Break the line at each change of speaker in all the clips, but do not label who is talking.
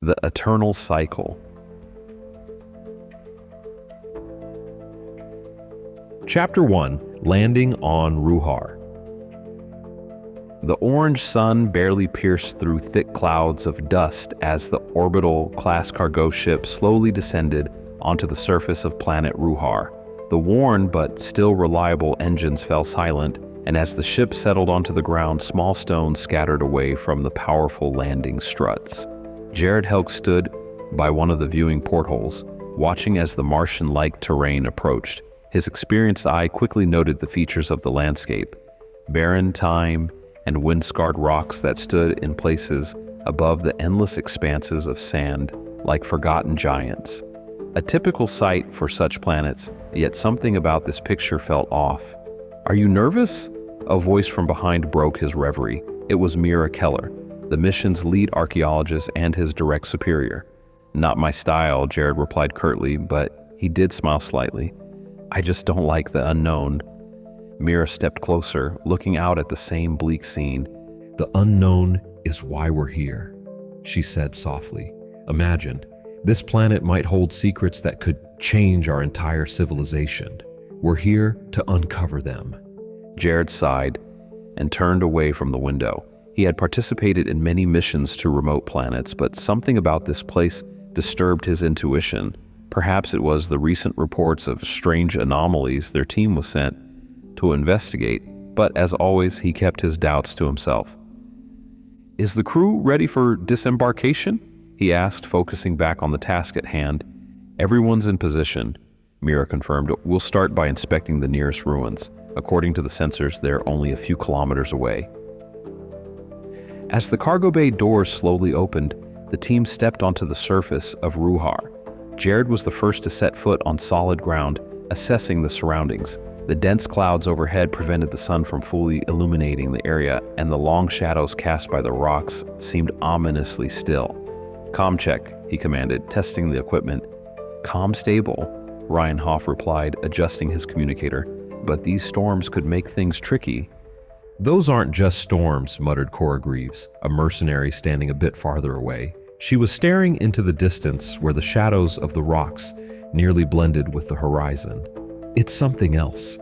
The Eternal Cycle. Chapter 1. Landing on Ruhar. The orange sun barely pierced through thick clouds of dust as the orbital class cargo ship slowly descended onto the surface of planet Ruhar. The worn but still reliable engines fell silent, and as the ship settled onto the ground, small stones scattered away from the powerful landing struts. Jared Helk stood by one of the viewing portholes, watching as the Martian-like terrain approached. His experienced eye quickly noted the features of the landscape: barren time and wind-scarred rocks that stood in places above the endless expanses of sand like forgotten giants. A typical sight for such planets, yet something about this picture felt off. "Are you nervous?" A voice from behind broke his reverie. It was Mira Keller, the mission's lead archaeologist and his direct superior. "Not my style," Jared replied curtly, but he did smile slightly. "I just don't like the unknown." Mira stepped closer, looking out at the same bleak scene.
"The unknown is why we're here," she said softly. "Imagine, this planet might hold secrets that could change our entire civilization. We're here to uncover them."
Jared sighed and turned away from the window. He had participated in many missions to remote planets, but something about this place disturbed his intuition. Perhaps it was the recent reports of strange anomalies their team was sent to investigate, but as always, he kept his doubts to himself. "Is the crew ready for disembarkation?" he asked, focusing back on the task at hand. "Everyone's in position," Mira confirmed. "We'll start by inspecting the nearest ruins. According to the sensors, they're only a few kilometers away." As the cargo bay doors slowly opened, the team stepped onto the surface of Ruhar. Jared was the first to set foot on solid ground, assessing the surroundings. The dense clouds overhead prevented the sun from fully illuminating the area, and the long shadows cast by the rocks seemed ominously still. "Comm check," he commanded, testing the equipment. "Comm stable," Ryan Hoff replied, adjusting his communicator. "But these storms could make things tricky."
"Those aren't just storms," muttered Cora Greaves, a mercenary standing a bit farther away. She was staring into the distance where the shadows of the rocks nearly blended with the horizon. "It's something else."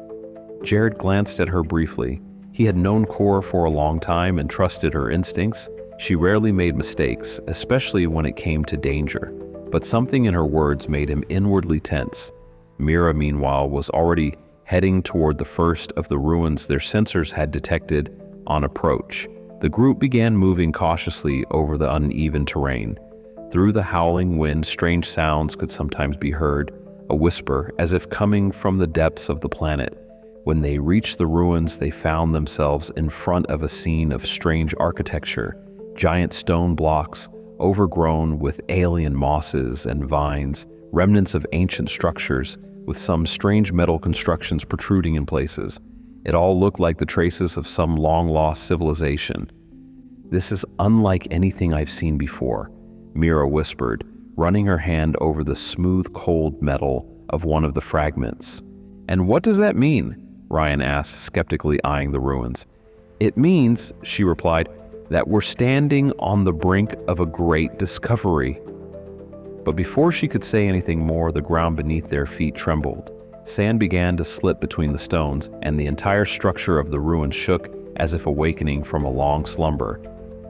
Jared glanced at her briefly. He had known Cora for a long time and trusted her instincts. She rarely made mistakes, especially when it came to danger. But something in her words made him inwardly tense. Mira, meanwhile, was already heading toward the first of the ruins their sensors had detected on approach. The group began moving cautiously over the uneven terrain. Through the howling wind, strange sounds could sometimes be heard, a whisper as if coming from the depths of the planet. When they reached the ruins, they found themselves in front of a scene of strange architecture. Giant stone blocks, overgrown with alien mosses and vines, remnants of ancient structures, with some strange metal constructions protruding in places. It all looked like the traces of some long-lost civilization. "This is unlike anything I've seen before," Mira whispered, running her hand over the smooth, cold metal of one of the fragments. "And what does that mean?" Ryan asked, skeptically eyeing the ruins. "It means," she replied, "that we're standing on the brink of a great discovery." But before she could say anything more, the ground beneath their feet trembled. Sand began to slip between the stones, and the entire structure of the ruin shook as if awakening from a long slumber.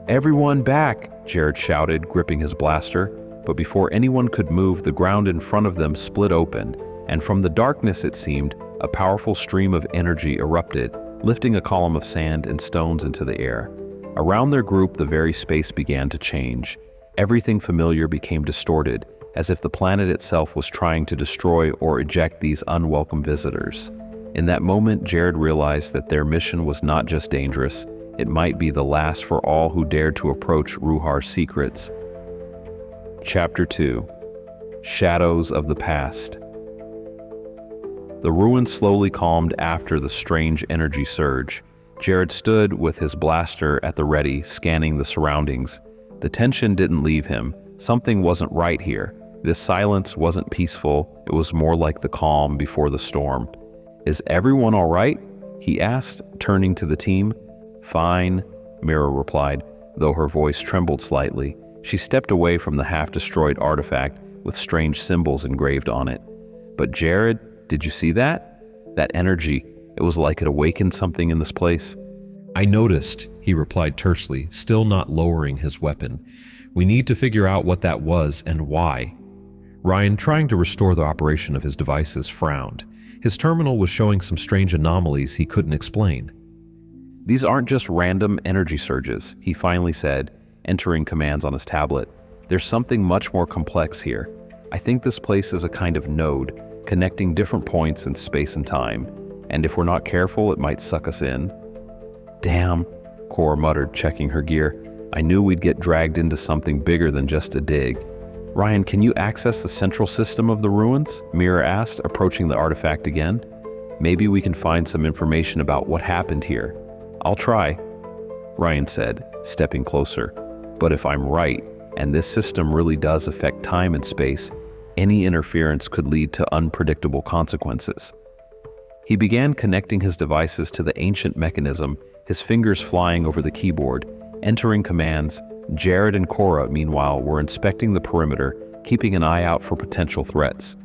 "Everyone back!" Jared shouted, gripping his blaster. But before anyone could move, the ground in front of them split open, and from the darkness, it seemed, a powerful stream of energy erupted, lifting a column of sand and stones into the air. Around their group, the very space began to change. Everything familiar became distorted, as if the planet itself was trying to destroy or eject these unwelcome visitors. In that moment, Jared realized that their mission was not just dangerous, it might be the last for all who dared to approach Ruhar's secrets. Chapter 2. Shadows of the Past. The ruins slowly calmed after the strange energy surge. Jared stood with his blaster at the ready, scanning the surroundings. The tension didn't leave him. Something wasn't right here. This silence wasn't peaceful, it was more like the calm before the storm. "Is everyone all right?" he asked, turning to the team. "Fine," Mira replied, though her voice trembled slightly. She stepped away from the half-destroyed artifact with strange symbols engraved on it. But Jared, did you see that? That energy, it was like it awakened something in this place.
I noticed, he replied tersely, still not lowering his weapon. We need to figure out what that was and why. Ryan, trying to restore the operation of his devices, frowned. His terminal was showing some strange anomalies he couldn't explain.
These aren't just random energy surges, he finally said, entering commands on his tablet. There's something much more complex here. I think this place is a kind of node, connecting different points in space and time, and if we're not careful, it might suck us in. Damn, Cora muttered, checking her gear. I knew we'd get dragged into something bigger than just a dig. Ryan, can you access the central system of the ruins? Mira asked, approaching the artifact again. Maybe we can find some information about what happened here. I'll try, Ryan said, stepping closer. But if I'm right, and this system really does affect time and space, any interference could lead to unpredictable consequences. He began connecting his devices to the ancient mechanism, his fingers flying over the keyboard, entering commands. Jared and Cora, meanwhile, were inspecting the perimeter, keeping an eye out for potential threats.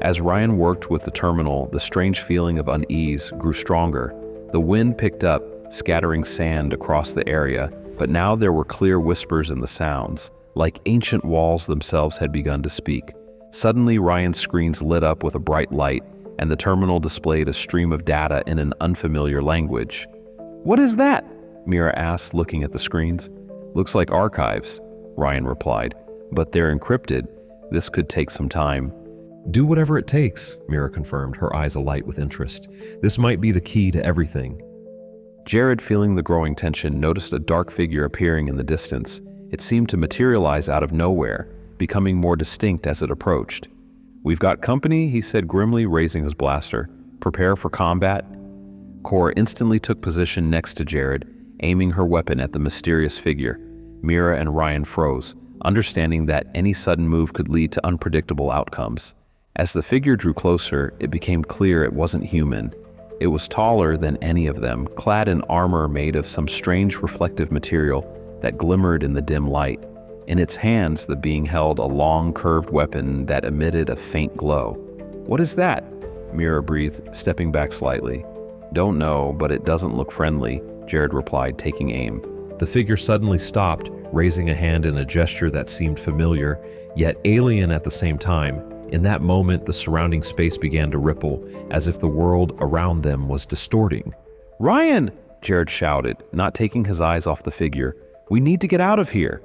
As Ryan worked with the terminal, the strange feeling of unease grew stronger. The wind picked up, scattering sand across the area, but now there were clear whispers in the sounds, like ancient walls themselves had begun to speak. Suddenly, Ryan's screens lit up with a bright light, and the terminal displayed a stream of data in an unfamiliar language. What is that? Mira asked, looking at the screens. Looks like archives, Ryan replied, but they're encrypted. This could take some time.
Do whatever it takes, Mira confirmed, her eyes alight with interest. This might be the key to everything.
Jared, feeling the growing tension, noticed a dark figure appearing in the distance. It seemed to materialize out of nowhere, becoming more distinct as it approached. We've got company, he said grimly, raising his blaster. Prepare for combat. Cora instantly took position next to Jared, aiming her weapon at the mysterious figure. Mira and Ryan froze, understanding that any sudden move could lead to unpredictable outcomes. As the figure drew closer, it became clear it wasn't human. It was taller than any of them, clad in armor made of some strange reflective material that glimmered in the dim light. In its hands, the being held a long, curved weapon that emitted a faint glow. What is that? Mira breathed, stepping back slightly. Don't know, but it doesn't look friendly, Jared replied, taking aim.
The figure suddenly stopped, raising a hand in a gesture that seemed familiar, yet alien at the same time. In that moment, the surrounding space began to ripple, as if the world around them was distorting.
Ryan! Jared shouted, not taking his eyes off the figure. We need to get out of here.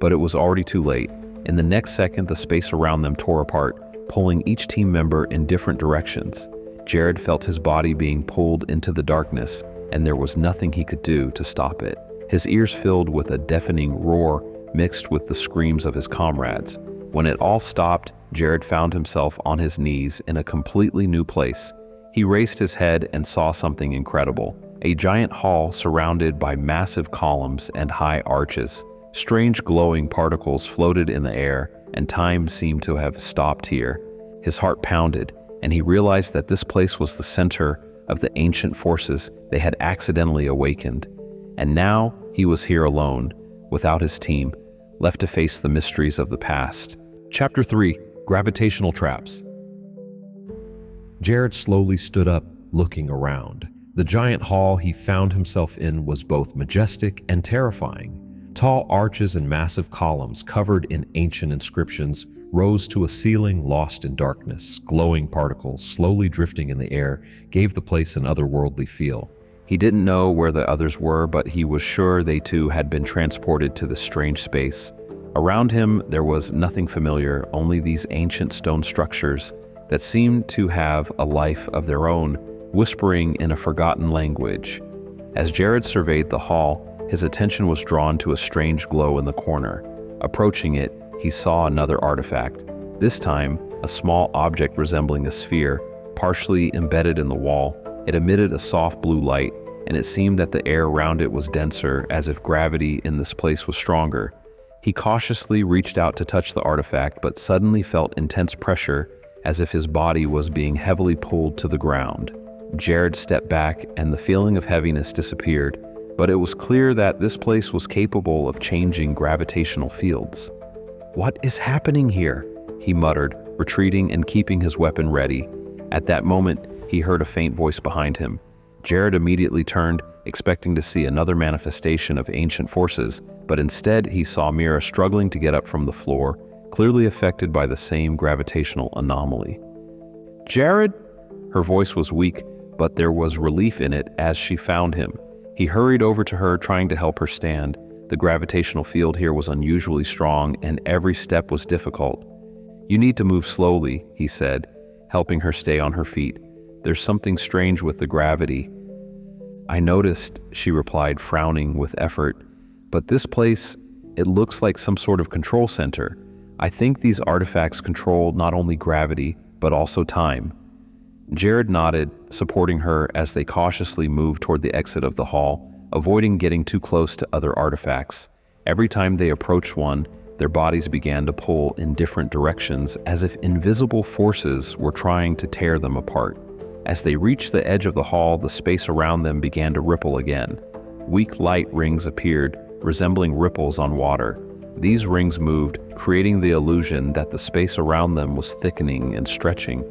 But it was already too late. In the next second, the space around them tore apart, pulling each team member in different directions. Jared felt his body being pulled into the darkness, and there was nothing he could do to stop it. His ears filled with a deafening roar mixed with the screams of his comrades. When it all stopped, Jared found himself on his knees in a completely new place. He raised his head and saw something incredible. A giant hall surrounded by massive columns and high arches. Strange glowing particles floated in the air, and time seemed to have stopped here. His heart pounded, and he realized that this place was the center of the ancient forces they had accidentally awakened. And now he was here alone, without his team, left to face the mysteries of the past.
Chapter 3: Gravitational Traps. Jared slowly stood up, looking around. The giant hall he found himself in was both majestic and terrifying. Tall arches and massive columns covered in ancient inscriptions rose to a ceiling lost in darkness. Glowing particles slowly drifting in the air gave the place an otherworldly feel.
He didn't know where the others were, but he was sure they too had been transported to this strange space. Around him, there was nothing familiar, only these ancient stone structures that seemed to have a life of their own, whispering in a forgotten language. As Jared surveyed the hall, his attention was drawn to a strange glow in the corner. Approaching it, he saw another artifact. This time, a small object resembling a sphere, partially embedded in the wall. It emitted a soft blue light, and it seemed that the air around it was denser, as if gravity in this place was stronger. He cautiously reached out to touch the artifact, but suddenly felt intense pressure, as if his body was being heavily pulled to the ground. Jared stepped back, and the feeling of heaviness disappeared, but it was clear that this place was capable of changing gravitational fields. "What is happening here?" he muttered, retreating and keeping his weapon ready. At that moment, he heard a faint voice behind him. Jared immediately turned, expecting to see another manifestation of ancient forces, but instead he saw Mira struggling to get up from the floor, clearly affected by the same gravitational anomaly. "Jared?" Her voice was weak, but there was relief in it as she found him. He hurried over to her, trying to help her stand. The gravitational field here was unusually strong, and every step was difficult. "You need to move slowly," he said, helping her stay on her feet. "There's something strange with the gravity." "I noticed," she replied, frowning with effort. "But this place, it looks like some sort of control center. I think these artifacts control not only gravity, but also time." Jared nodded, supporting her as they cautiously moved toward the exit of the hall, avoiding getting too close to other artifacts. Every time they approached one, their bodies began to pull in different directions, as if invisible forces were trying to tear them apart. As they reached the edge of the hall, the space around them began to ripple again. Weak light rings appeared, resembling ripples on water. These rings moved, creating the illusion that the space around them was thickening and stretching.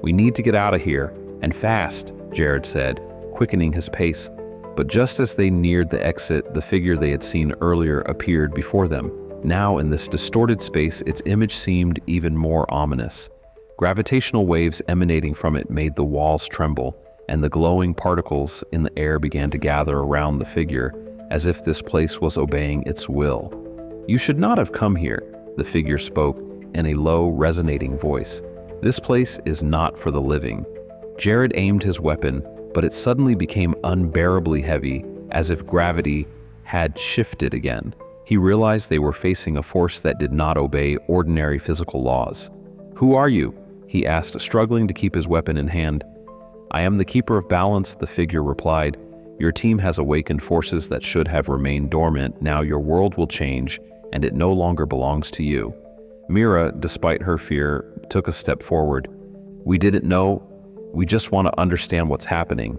"We need to get out of here, and fast," Jared said, quickening his pace. But just as they neared the exit, the figure they had seen earlier appeared before them. Now, in this distorted space, its image seemed even more ominous. Gravitational waves emanating from it made the walls tremble, and the glowing particles in the air began to gather around the figure, as if this place was obeying its will. "You should not have come here," the figure spoke in a low, resonating voice. "This place is not for the living." Jared aimed his weapon, but it suddenly became unbearably heavy, as if gravity had shifted again. He realized they were facing a force that did not obey ordinary physical laws. "Who are you?" he asked, struggling to keep his weapon in hand. "I am the Keeper of Balance," the figure replied. "Your team has awakened forces that should have remained dormant. Now your world will change, and it no longer belongs to you." Mira, despite her fear, took a step forward. "We didn't know. We just want to understand what's happening."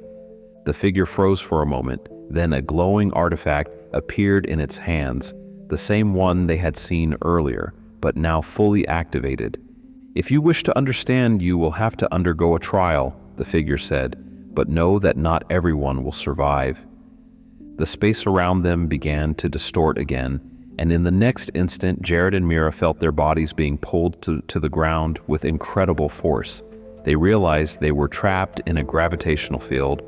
The figure froze for a moment, then a glowing artifact appeared in its hands, the same one they had seen earlier, but now fully activated. "If you wish to understand, you will have to undergo a trial," the figure said, "but know that not everyone will survive." The space around them began to distort again, and in the next instant, Jared and Mira felt their bodies being pulled to the ground with incredible force. They realized they were trapped in a gravitational field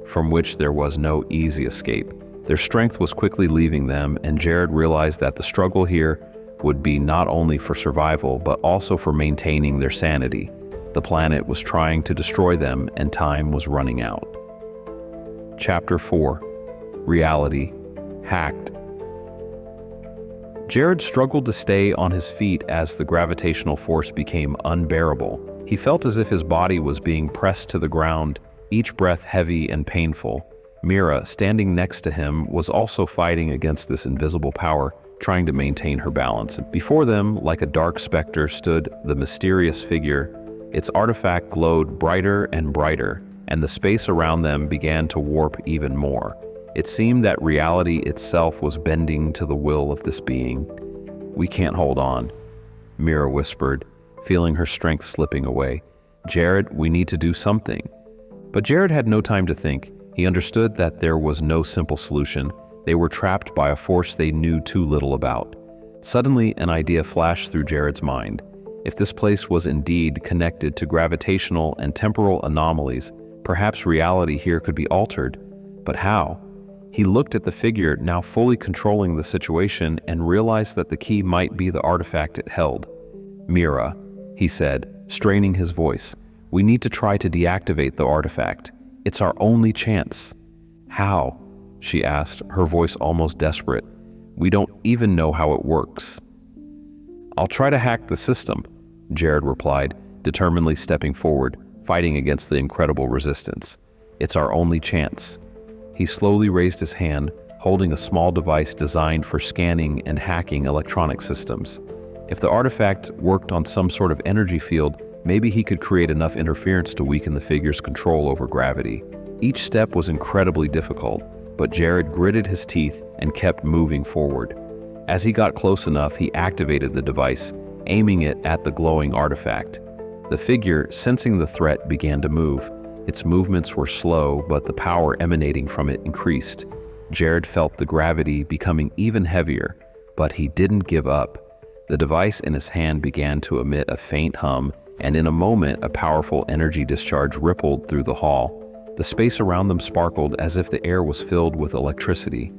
from which there was no easy escape. Their strength was quickly leaving them, and Jared realized that the struggle here would be not only for survival, but also for maintaining their sanity. The planet was trying to destroy them, and time was running out. Chapter 4. Reality. Hacked. Jared struggled to stay on his feet as the gravitational force became unbearable. He felt as if his body was being pressed to the ground, each breath heavy and painful. Mira, standing next to him, was also fighting against this invisible power, trying to maintain her balance. Before them, like a dark specter, stood the mysterious figure. Its artifact glowed brighter and brighter, and the space around them began to warp even more. It seemed that reality itself was bending to the will of this being. "We can't hold on," Mira whispered, feeling her strength slipping away. "Jared, we need to do something." But Jared had no time to think. He understood that there was no simple solution. They were trapped by a force they knew too little about. Suddenly, an idea flashed through Jared's mind. If this place was indeed connected to gravitational and temporal anomalies, perhaps reality here could be altered. But how? He looked at the figure, now fully controlling the situation, and realized that the key might be the artifact it held. "Mira," he said, straining his voice, "we need to try to deactivate the artifact. It's our only chance." "How?" she asked, her voice almost desperate. "We don't even know how it works." "I'll try to hack the system," Jared replied, determinedly stepping forward, fighting against the incredible resistance. "It's our only chance." He slowly raised his hand, holding a small device designed for scanning and hacking electronic systems. If the artifact worked on some sort of energy field, maybe he could create enough interference to weaken the figure's control over gravity. Each step was incredibly difficult. but Jared gritted his teeth and kept moving forward. As he got close enough, he activated the device, aiming it at the glowing artifact. The figure, sensing the threat, began to move. Its movements were slow, but the power emanating from it increased. Jared felt the gravity becoming even heavier, but he didn't give up. The device in his hand began to emit a faint hum, and in a moment, a powerful energy discharge rippled through the hall. The space around them sparkled as if the air was filled with electricity.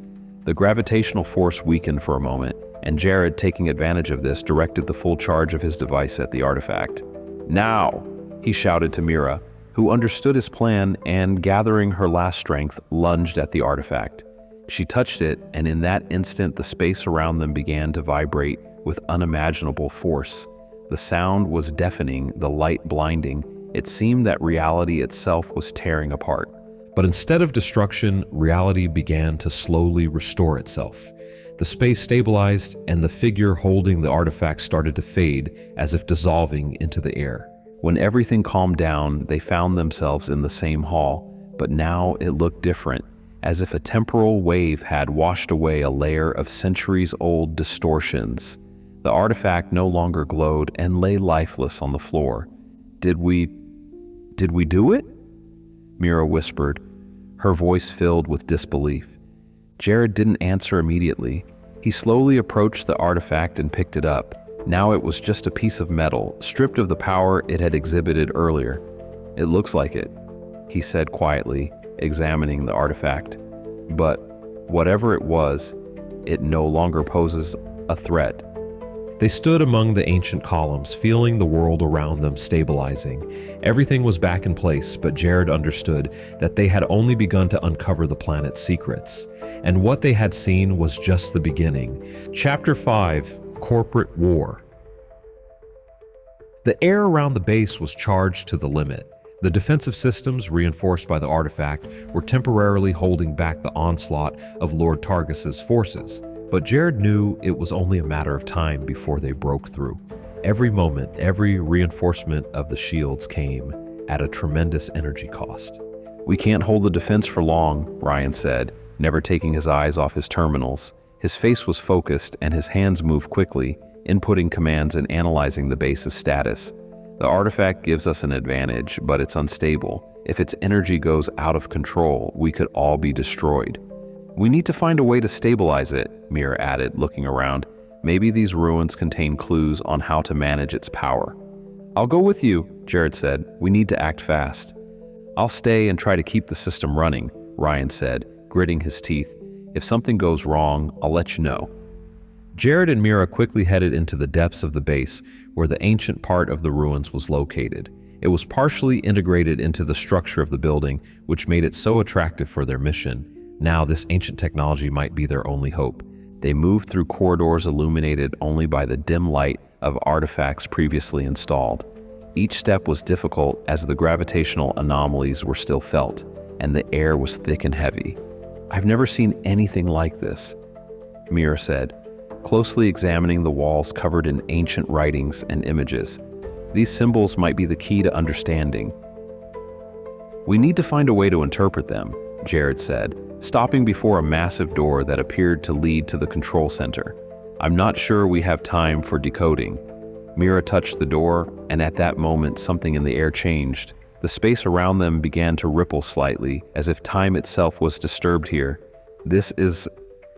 The gravitational force weakened for a moment, and Jared, taking advantage of this, directed the full charge of his device at the artifact. "Now!" he shouted to Mira, who understood his plan and, gathering her last strength, lunged at the artifact. She touched it, and in that instant the space around them began to vibrate with unimaginable force. The sound was deafening, the light blinding. It seemed that reality itself was tearing apart.
But instead of destruction, reality began to slowly restore itself. The space stabilized, and the figure holding the artifact started to fade, as if dissolving into the air.
When everything calmed down, they found themselves in the same hall, but now it looked different, as if a temporal wave had washed away a layer of centuries-old distortions. The artifact no longer glowed and lay lifeless on the floor. Did we do it?" Mira whispered, her voice filled with disbelief. Jared didn't answer immediately. He slowly approached the artifact and picked it up. Now it was just a piece of metal, stripped of the power it had exhibited earlier. "It looks like it," he said quietly, examining the artifact. "But whatever it was, it no longer poses a threat."
They stood among the ancient columns, feeling the world around them stabilizing. Everything was back in place, but Jared understood that they had only begun to uncover the planet's secrets. And what they had seen was just the beginning. Chapter 5, Corporate War. The air around the base was charged to the limit. The defensive systems, reinforced by the artifact, were temporarily holding back the onslaught of Lord Targus's forces. But Jared knew it was only a matter of time before they broke through. Every moment, every reinforcement of the shields came at a tremendous energy cost.
"We can't hold the defense for long," Ryan said, never taking his eyes off his terminals. His face was focused and his hands moved quickly, inputting commands and analyzing the base's status. "The artifact gives us an advantage, but it's unstable. If its energy goes out of control, we could all be destroyed." "We need to find a way to stabilize it," Mira added, looking around. "Maybe these ruins contain clues on how to manage its power." "I'll go with you," Jared said. "We need to act fast." "I'll stay and try to keep the system running," Ryan said, gritting his teeth. "If something goes wrong, I'll let you know." Jared and Mira quickly headed into the depths of the base, where the ancient part of the ruins was located. It was partially integrated into the structure of the building, which made it so attractive for their mission. Now this ancient technology might be their only hope. They moved through corridors illuminated only by the dim light of artifacts previously installed. Each step was difficult as the gravitational anomalies were still felt, and the air was thick and heavy. "I've never seen anything like this," Mira said, closely examining the walls covered in ancient writings and images. "These symbols might be the key to understanding." "We need to find a way to interpret them," Jared said, stopping before a massive door that appeared to lead to the control center. "I'm not sure we have time for decoding." Mira touched the door, and at that moment something in the air changed. The space around them began to ripple slightly, as if time itself was disturbed here. "This is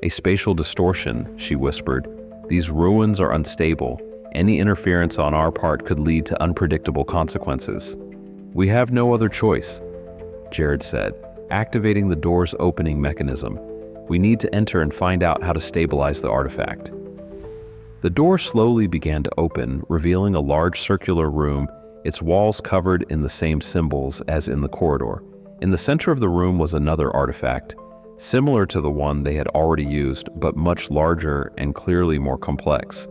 a spatial distortion," she whispered. "These ruins are unstable. Any interference on our part could lead to unpredictable consequences." "We have no other choice," Jared said, activating the door's opening mechanism. "We need to enter and find out how to stabilize the artifact." The door slowly began to open, revealing a large circular room, its walls covered in the same symbols as in the corridor. In the center of the room was another artifact, similar to the one they had already used, but much larger and clearly more complex.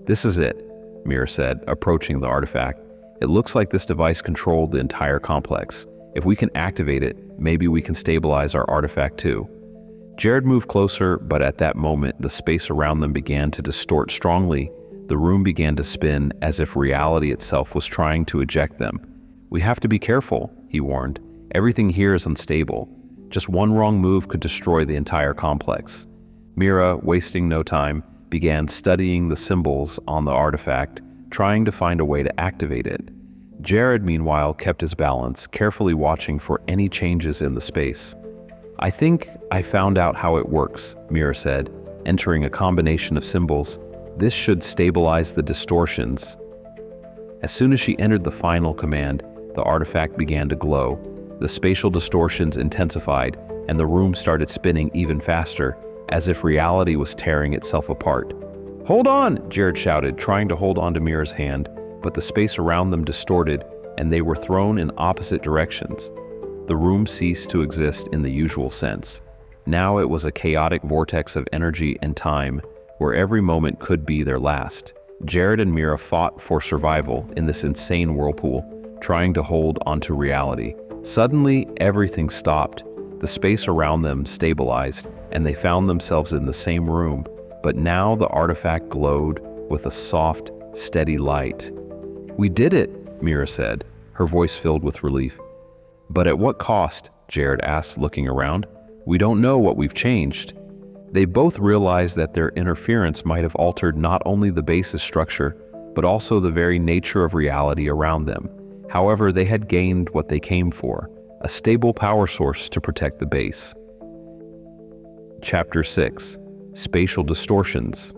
"This is it," Mira said, approaching the artifact. "It looks like this device controlled the entire complex. If we can activate it, maybe we can stabilize our artifact too." Jared moved closer, but at that moment, the space around them began to distort strongly. The room began to spin as if reality itself was trying to eject them. "We have to be careful," he warned. "Everything here is unstable." Just one wrong move could destroy the entire complex. Mira, wasting no time, began studying the symbols on the artifact, trying to find a way to activate it. Jared, meanwhile, kept his balance, carefully watching for any changes in the space. "I think I found out how it works," Mira said, entering a combination of symbols. "This should stabilize the distortions." As soon as she entered the final command, the artifact began to glow. The spatial distortions intensified, and the room started spinning even faster, as if reality was tearing itself apart. "Hold on!" Jared shouted, trying to hold on to Mira's hand, but the space around them distorted, and they were thrown in opposite directions. The room ceased to exist in the usual sense. Now it was a chaotic vortex of energy and time, where every moment could be their last. Jared and Mira fought for survival in this insane whirlpool, trying to hold onto reality. Suddenly, everything stopped. The space around them stabilized, and they found themselves in the same room, but now the artifact glowed with a soft, steady light. "We did it," Mira said, her voice filled with relief. "But at what cost?" Jared asked, looking around. "We don't know what we've changed." They both realized that their interference might have altered not only the base's structure, but also the very nature of reality around them. However, they had gained what they came for, a stable power source to protect the base. Chapter 6. Spatial Distortions.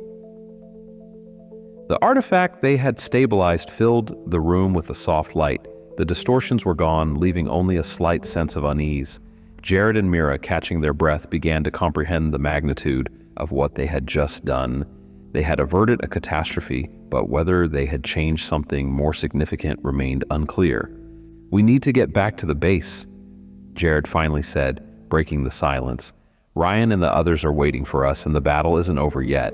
The artifact they had stabilized filled the room with a soft light. The distortions were gone, leaving only a slight sense of unease. Jared and Mira, catching their breath, began to comprehend the magnitude of what they had just done. They had averted a catastrophe, but whether they had changed something more significant remained unclear. "We need to get back to the base," Jared finally said, breaking the silence. "Ryan and the others are waiting for us, and the battle isn't over yet."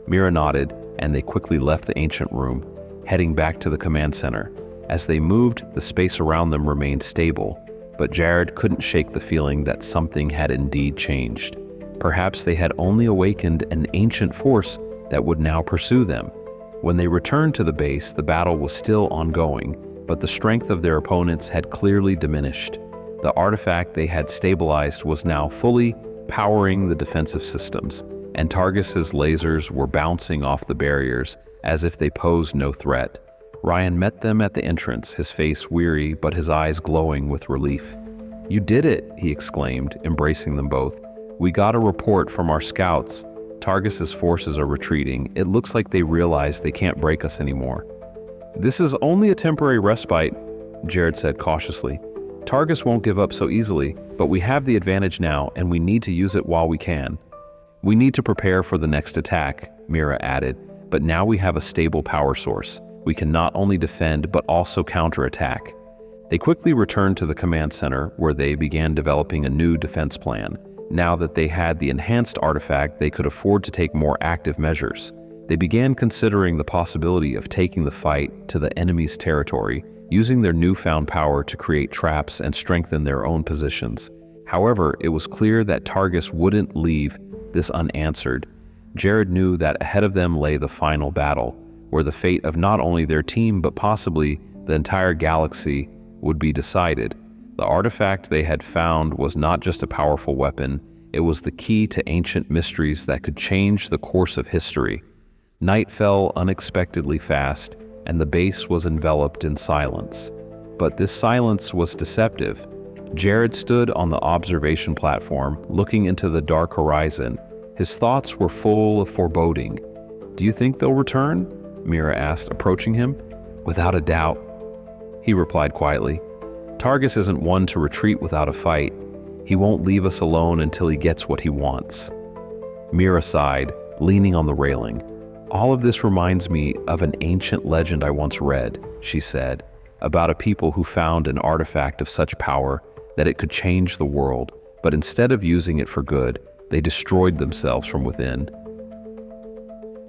Mira nodded, and they quickly left the ancient room, heading back to the command center. As they moved, the space around them remained stable, but Jared couldn't shake the feeling that something had indeed changed. Perhaps they had only awakened an ancient force that would now pursue them. When they returned to the base, the battle was still ongoing, but the strength of their opponents had clearly diminished. The artifact they had stabilized was now fully powering the defensive systems, and Targus's lasers were bouncing off the barriers as if they posed no threat. Ryan met them at the entrance, his face weary but his eyes glowing with relief. "You did it," he exclaimed, embracing them both. "We got a report from our scouts. Targus's forces are retreating. It looks like they realize they can't break us anymore." "This is only a temporary respite," Jared said cautiously. "Targus won't give up so easily, but we have the advantage now, and we need to use it while we can." "We need to prepare for the next attack," Mira added, "but now we have a stable power source. We can not only defend, but also counterattack." They quickly returned to the command center, where they began developing a new defense plan. Now that they had the enhanced artifact, they could afford to take more active measures. They began considering the possibility of taking the fight to the enemy's territory, using their newfound power to create traps and strengthen their own positions. However, it was clear that Targus wouldn't leave this unanswered. Jared knew that ahead of them lay the final battle, where the fate of not only their team but possibly the entire galaxy would be decided. The artifact they had found was not just a powerful weapon, it was the key to ancient mysteries that could change the course of history. Night fell unexpectedly fast, and the base was enveloped in silence. But this silence was deceptive. Jared stood on the observation platform, looking into the dark horizon. His thoughts were full of foreboding. "Do you think they'll return?" Mira asked, approaching him. "Without a doubt," he replied quietly. "Targus isn't one to retreat without a fight. He won't leave us alone until he gets what he wants." Mira sighed, leaning on the railing. "All of this reminds me of an ancient legend I once read," she said, "about a people who found an artifact of such power that it could change the world, but instead of using it for good, they destroyed themselves from within."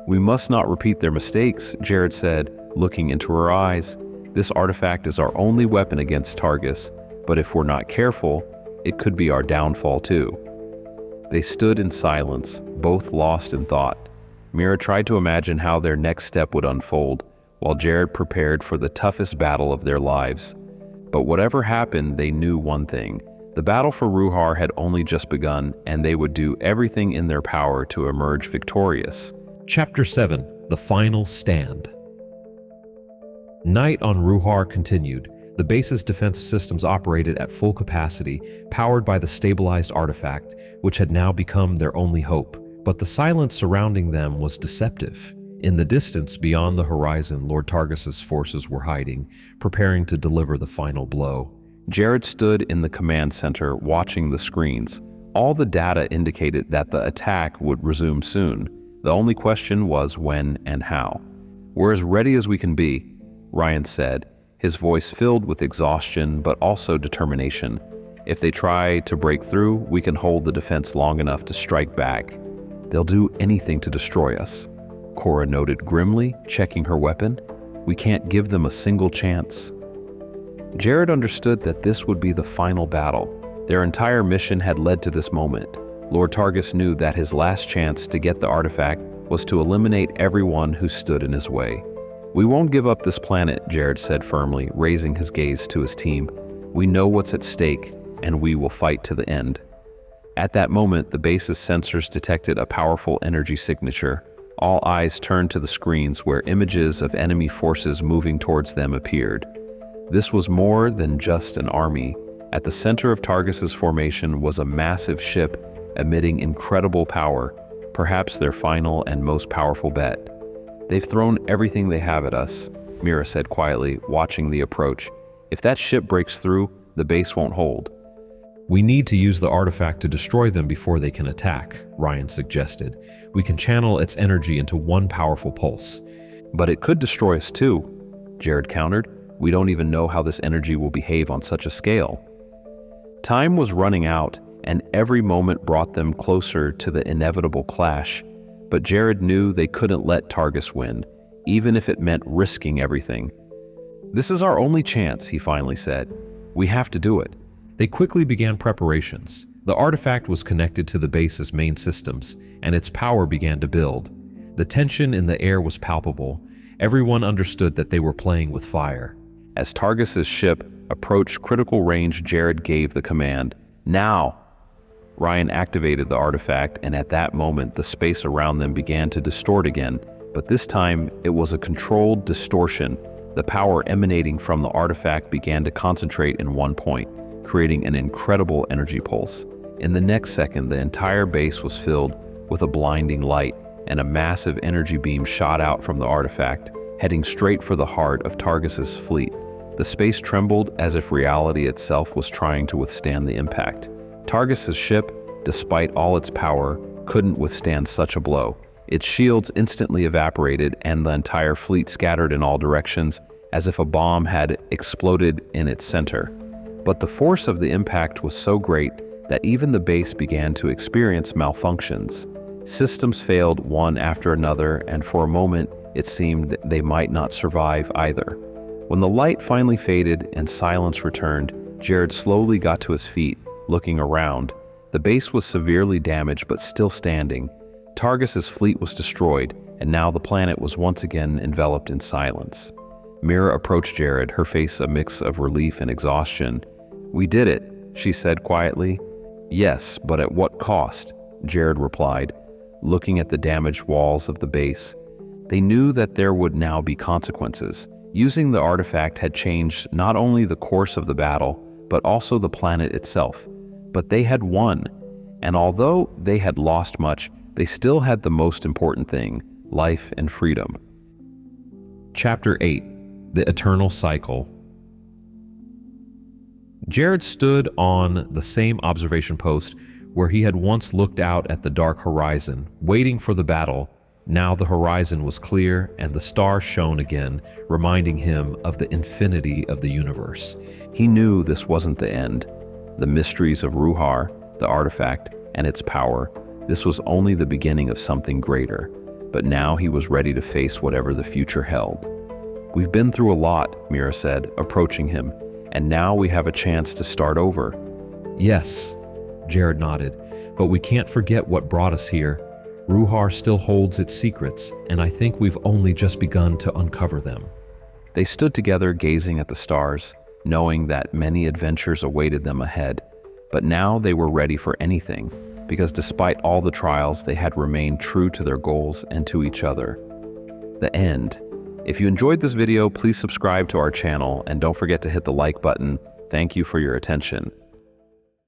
"We must not repeat their mistakes," Jared said, looking into her eyes. "This artifact is our only weapon against Targus, but if we're not careful, it could be our downfall too." They stood in silence, both lost in thought. Mira tried to imagine how their next step would unfold, while Jared prepared for the toughest battle of their lives. But whatever happened, they knew one thing: The battle for Ruhar had only just begun, and they would do everything in their power to emerge victorious.
Chapter 7: The Final Stand. Night on Ruhar continued. The base's defense systems operated at full capacity, powered by the stabilized artifact, which had now become their only hope. But the silence surrounding them was deceptive. In the distance beyond the horizon, Lord Targus's forces were hiding, preparing to deliver the final blow.
Jared stood in the command center watching the screens. All the data indicated that the attack would resume soon. The only question was when and how. "We're as ready as we can be," Ryan said, his voice filled with exhaustion but also determination. "If they try to break through, we can hold the defense long enough to strike back." "They'll do anything to destroy us," Cora noted grimly, checking her weapon. "We can't give them a single chance." Jared understood that this would be the final battle. Their entire mission had led to this moment. Lord Targus knew that his last chance to get the artifact was to eliminate everyone who stood in his way. "We won't give up this planet," Jared said firmly, raising his gaze to his team. "We know what's at stake, and we will fight to the end." At that moment, the base's sensors detected a powerful energy signature. All eyes turned to the screens where images of enemy forces moving towards them appeared. This was more than just an army. At the center of Targus's formation was a massive ship emitting incredible power, perhaps their final and most powerful bet. "They've thrown everything they have at us," Mira said quietly, watching the approach. "If that ship breaks through, the base won't hold."
"We need to use the artifact to destroy them before they can attack," Ryan suggested. "We can channel its energy into one powerful pulse."
"But it could destroy us too," Jared countered. "We don't even know how this energy will behave on such a scale." Time was running out, and every moment brought them closer to the inevitable clash. But Jared knew they couldn't let Targus win, even if it meant risking everything. "This is our only chance," he finally said. "We have to do it."
They quickly began preparations. The artifact was connected to the base's main systems, and its power began to build. The tension in the air was palpable. Everyone understood that they were playing with fire.
As Targus's ship approached critical range, Jared gave the command, "Now!" Ryan activated the artifact, and at that moment, the space around them began to distort again. But this time, it was a controlled distortion. The power emanating from the artifact began to concentrate in one point, creating an incredible energy pulse. In the next second, the entire base was filled with a blinding light, and a massive energy beam shot out from the artifact, heading straight for the heart of Targus's fleet. The space trembled as if reality itself was trying to withstand the impact. Targus's ship, despite all its power, couldn't withstand such a blow. Its shields instantly evaporated, and the entire fleet scattered in all directions, as if a bomb had exploded in its center. But the force of the impact was so great that even the base began to experience malfunctions. Systems failed one after another, and for a moment, it seemed that they might not survive either. When the light finally faded and silence returned, Jared slowly got to his feet, looking around. The base was severely damaged but still standing. Targus's fleet was destroyed, and now the planet was once again enveloped in silence. Mira approached Jared, her face a mix of relief and exhaustion. "We did it," she said quietly. "Yes, but at what cost?" Jared replied, looking at the damaged walls of the base. They knew that there would now be consequences. Using the artifact had changed not only the course of the battle, but also the planet itself. But they had won, and although they had lost much, they still had the most important thing: life and freedom.
Chapter 8: The Eternal Cycle. Jared stood on the same observation post where he had once looked out at the dark horizon, waiting for the battle. Now the horizon was clear, and the stars shone again, reminding him of the infinity of the universe.
He knew this wasn't the end. The mysteries of Ruhar, the artifact, and its power, this was only the beginning of something greater. But now he was ready to face whatever the future held. "We've been through a lot," Mira said, approaching him, "and now we have a chance to start over."
"Yes," Jared nodded, "but we can't forget what brought us here. Ruhar still holds its secrets, and I think we've only just begun to uncover them."
They stood together, gazing at the stars, knowing that many adventures awaited them ahead. But now they were ready for anything, because despite all the trials, they had remained true to their goals and to each other. The end. If you enjoyed this video, please subscribe to our channel and don't forget to hit the like button. Thank you for your attention.